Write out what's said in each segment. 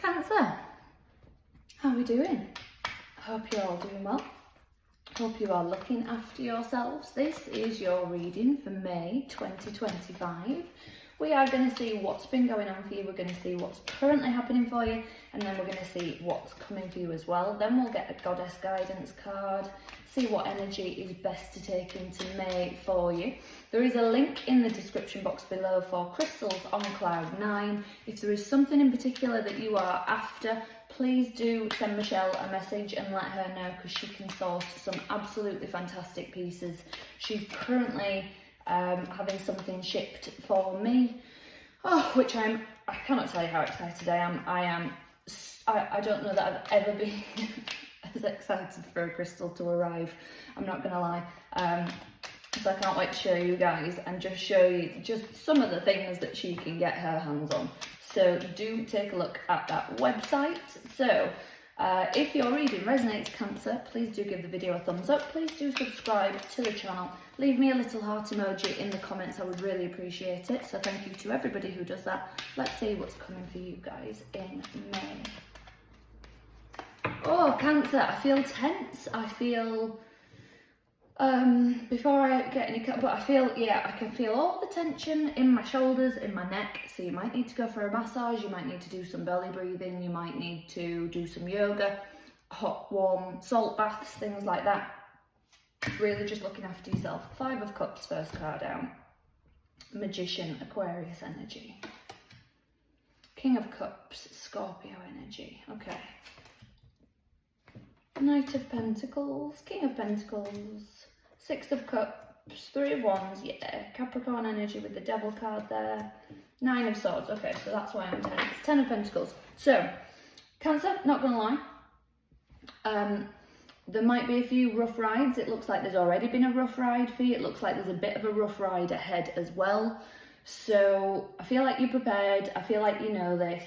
Cancer, how are we doing? Hope you're all doing well. Hope you are looking after yourselves. This is your reading for May 2025. We are going to see what's been going on for you. We're going to see what's currently happening for you, and then we're going to see what's coming for you as well. Then we'll get a goddess guidance card, see what energy is best to take into May for you. There is a link in the description box below for crystals on cloud 9. If there is something in particular that you are after, please do send Michelle a message and let her know, because she can source some absolutely fantastic pieces. She's currently having something shipped for me, which I cannot tell you how excited I am. I don't know that I've ever been as excited for a crystal to arrive, I'm not gonna lie. So I can't wait to show you guys and just show you just some of the things that she can get her hands on. So do take a look at that website. So if your reading resonates, Cancer, please do give the video a thumbs up. Please do subscribe to the channel. Leave me a little heart emoji in the comments. I would really appreciate it. So thank you to everybody who does that. Let's see what's coming for you guys in May. Oh, Cancer, I feel tense. I feel, before I get any, but I feel, yeah, I can feel all the tension in my shoulders, in my neck. So you might need to go for a massage. You might need to do some belly breathing. You might need to do some yoga, hot, warm, salt baths, things like that. Really just looking after yourself. 5 of Cups, first card out. Magician, Aquarius energy. King of Cups, Scorpio energy. Okay. Knight of Pentacles, King of Pentacles, 6 of Cups, 3 of Wands, yeah. Capricorn energy with the Devil card there. 9 of Swords, okay, so that's why I'm tense. 10 of Pentacles. So, Cancer, not gonna lie. There might be a few rough rides. It looks like there's already been a rough ride for you. It looks like there's a bit of a rough ride ahead as well. So I feel like you're prepared. I feel like you know this.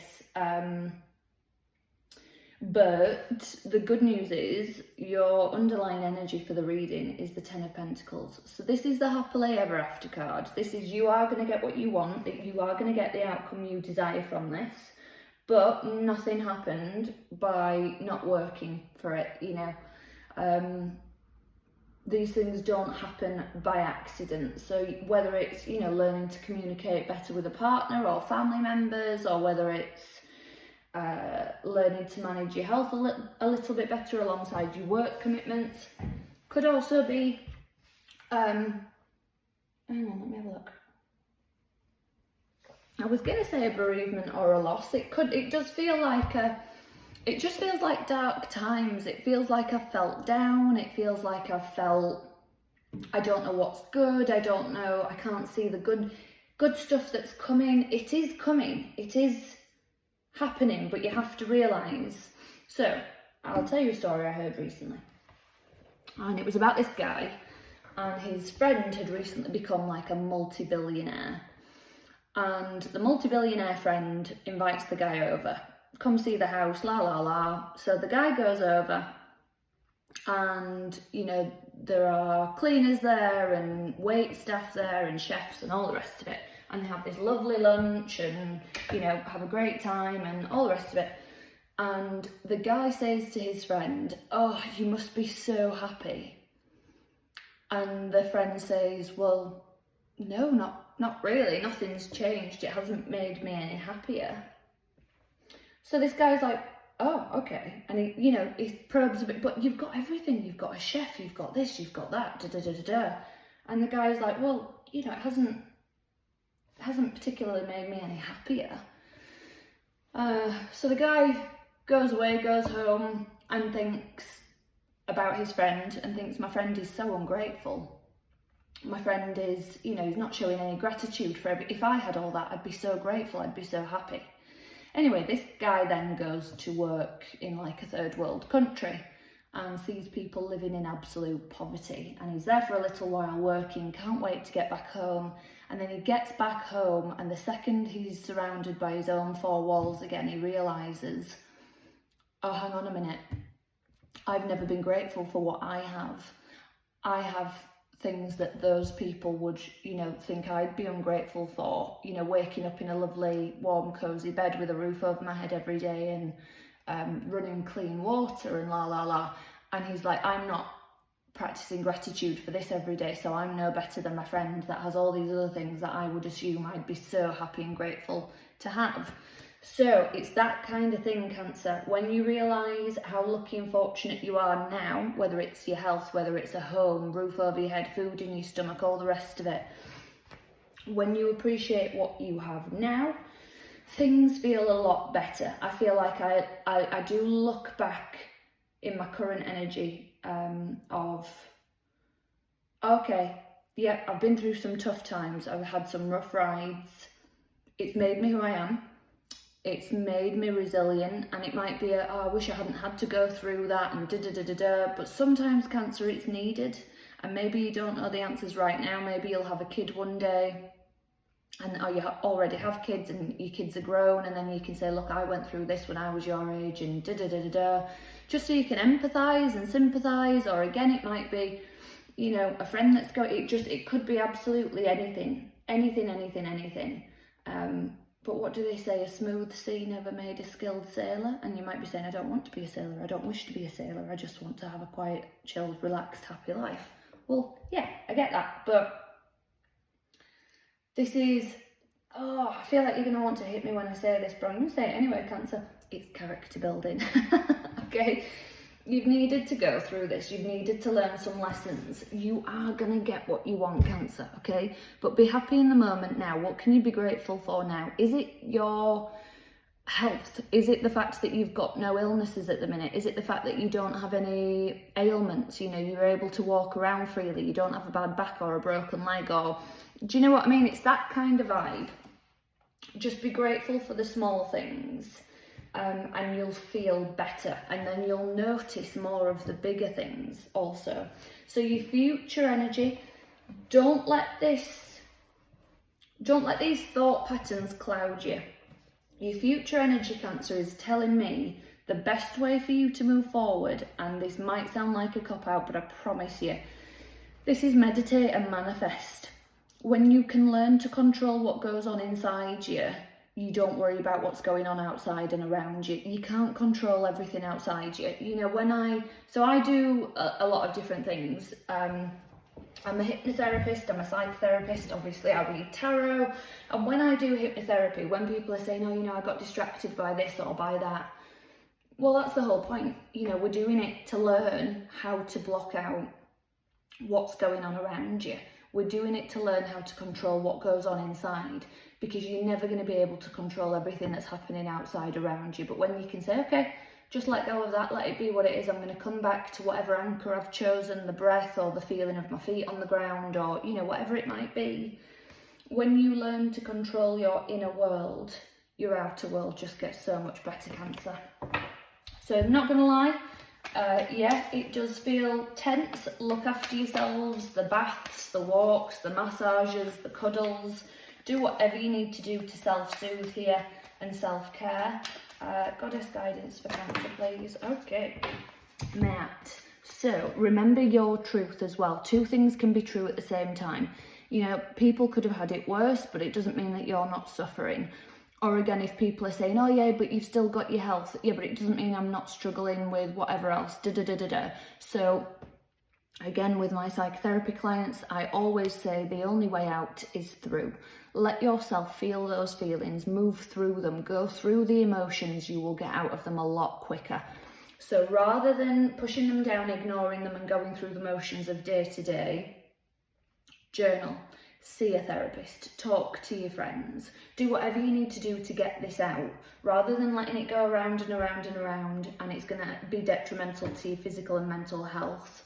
But the good news is your underlying energy for the reading is the 10 of Pentacles. So this is the happily ever after card. This is, you are going to get what you want. You are going to get the outcome you desire from this. But nothing happened by not working for it, you know. These things don't happen by accident. So whether it's, you know, learning to communicate better with a partner or family members, or whether it's learning to manage your health a little bit better alongside your work commitments, could also be, hang on, let me have a look. I was going to say a bereavement or a loss. It does feel like it just feels like dark times. It feels like I felt down. It feels like I don't know what's good. I don't know. I can't see the good stuff that's coming. It is coming. It is happening, but you have to realise. So I'll tell you a story I heard recently. And it was about this guy, and his friend had recently become like a multi-billionaire. And the multi-billionaire friend invites the guy over. Come see the house, la la la. So the guy goes over, and you know, there are cleaners there and wait staff there and chefs and all the rest of it. And they have this lovely lunch and, you know, have a great time and all the rest of it. And the guy says to his friend, "Oh, you must be so happy." And the friend says, "Well, no, not really. Nothing's changed. It hasn't made me any happier." So this guy's like, "Oh, okay." And he, you know, he probes a bit, "But you've got everything. You've got a chef, you've got this, you've got that, da da da da da." And the guy's like, "Well, you know, it hasn't particularly made me any happier." So the guy goes away, goes home, and thinks about his friend, and thinks, my friend is so ungrateful. My friend is, you know, he's not showing any gratitude for if I had all that, I'd be so grateful, I'd be so happy. Anyway, this guy then goes to work in like a third world country and sees people living in absolute poverty. And he's there for a little while working, can't wait to get back home. And then he gets back home, and the second he's surrounded by his own 4 walls again, he realises, oh, hang on a minute. I've never been grateful for what I have. I have things that those people would, you know, think I'd be ungrateful for. You know, waking up in a lovely, warm, cosy bed with a roof over my head every day and running clean water and la la la. And he's like, I'm not practicing gratitude for this every day, so I'm no better than my friend that has all these other things that I would assume I'd be so happy and grateful to have. So it's that kind of thing, Cancer. When you realise how lucky and fortunate you are now, whether it's your health, whether it's a home, roof over your head, food in your stomach, all the rest of it, when you appreciate what you have now, things feel a lot better. I feel like I do look back in my current energy of, okay, yeah, I've been through some tough times, I've had some rough rides, it's made me who I am. It's made me resilient, and it might be I wish I hadn't had to go through that and but sometimes, Cancer, it's needed. And maybe you don't know the answers right now. Maybe you'll have a kid one day, or you already have kids and your kids are grown, and then you can say, look, I went through this when I was your age, and just so you can empathise and sympathise. Or again, it might be, you know, a friend that's got it could be absolutely anything. But what do they say? A smooth sea never made a skilled sailor. And you might be saying, I don't want to be a sailor. I don't wish to be a sailor. I just want to have a quiet, chilled, relaxed, happy life. Well, yeah, I get that. But this is, I feel like you're going to want to hit me when I say this, but I'm going to say it anyway, Cancer. It's character building. Okay? You've needed to go through this. You've needed to learn some lessons. You are going to get what you want, Cancer, okay? But be happy in the moment now. What can you be grateful for now? Is it your health? Is it the fact that you've got no illnesses at the minute? Is it the fact that you don't have any ailments? You know, you're able to walk around freely. You don't have a bad back or a broken leg, or... Do you know what I mean? It's that kind of vibe. Just be grateful for the small things. And you'll feel better, and then you'll notice more of the bigger things also. So your future energy, don't let these thought patterns cloud you. Your future energy, Cancer, is telling me the best way for you to move forward, and this might sound like a cop-out, but I promise you, this is meditate and manifest. When you can learn to control what goes on inside you, you don't worry about what's going on outside and around you. You can't control everything outside you. You know, I do a lot of different things. I'm a hypnotherapist, I'm a psychotherapist, obviously I read tarot. And when I do hypnotherapy, when people are saying, oh, you know, I got distracted by this or by that, well, that's the whole point. You know, we're doing it to learn how to block out what's going on around you. We're doing it to learn how to control what goes on inside, because you're never going to be able to control everything that's happening outside around you. But when you can say, okay, just let go of that, let it be what it is, I'm going to come back to whatever anchor I've chosen, the breath or the feeling of my feet on the ground, or, you know, whatever it might be. When you learn to control your inner world, your outer world just gets so much better, Cancer. So I'm not going to lie, yeah, it does feel tense. Look after yourselves, the baths, the walks, the massages, the cuddles. Do whatever you need to do to self-soothe here and self-care. Goddess guidance for Cancer, please. Okay, Matt. So remember your truth as well. Two things can be true at the same time. You know, people could have had it worse, but it doesn't mean that you're not suffering. Or again, if people are saying, oh yeah, but you've still got your health. Yeah, but it doesn't mean I'm not struggling with whatever else. So again, with my psychotherapy clients, I always say the only way out is through. Let yourself feel those feelings, move through them, go through the emotions. You will get out of them a lot quicker. So rather than pushing them down, ignoring them and going through the motions of day to day, journal. See a therapist, talk to your friends, do whatever you need to do to get this out, rather than letting it go around and around and around, and it's going to be detrimental to your physical and mental health.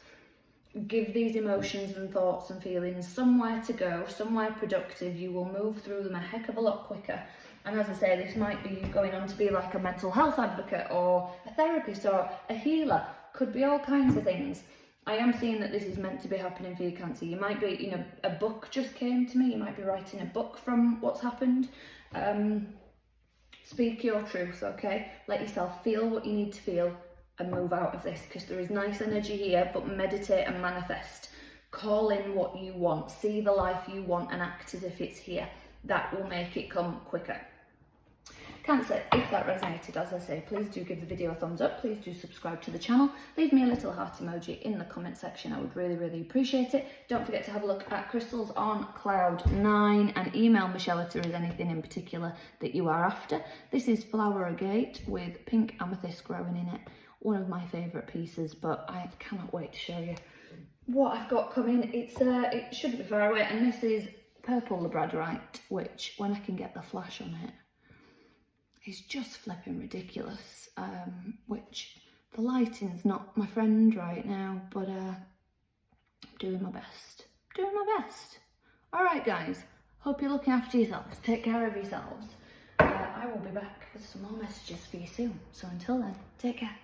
Give these emotions and thoughts and feelings somewhere to go, somewhere productive. You will move through them a heck of a lot quicker. And as I say, this might be you going on to be like a mental health advocate or a therapist or a healer. Could be all kinds of things. I am seeing that this is meant to be happening for you, Cancer. You might be, you know, a book just came to me. You might be writing a book from what's happened. Speak your truth, okay? Let yourself feel what you need to feel and move out of this, because there is nice energy here, but meditate and manifest. Call in what you want, see the life you want and act as if it's here. That will make it come quicker. Cancer, if that resonated, as I say, please do give the video a thumbs up, please do subscribe to the channel, leave me a little heart emoji in the comment section, I would really appreciate it. Don't forget to have a look at crystals on Cloud 9 and email Michelle if there is anything in particular that you are after. This is Flower Agate with pink amethyst growing in it, one of my favourite pieces, but I cannot wait to show you what I've got coming. It shouldn't be far away, and this is purple labradorite, which when I can get the flash on it, is just flipping ridiculous, which the lighting's not my friend right now, but I'm doing my best, All right guys, hope you're looking after yourselves, take care of yourselves. I will be back with some more messages for you soon, so until then, take care.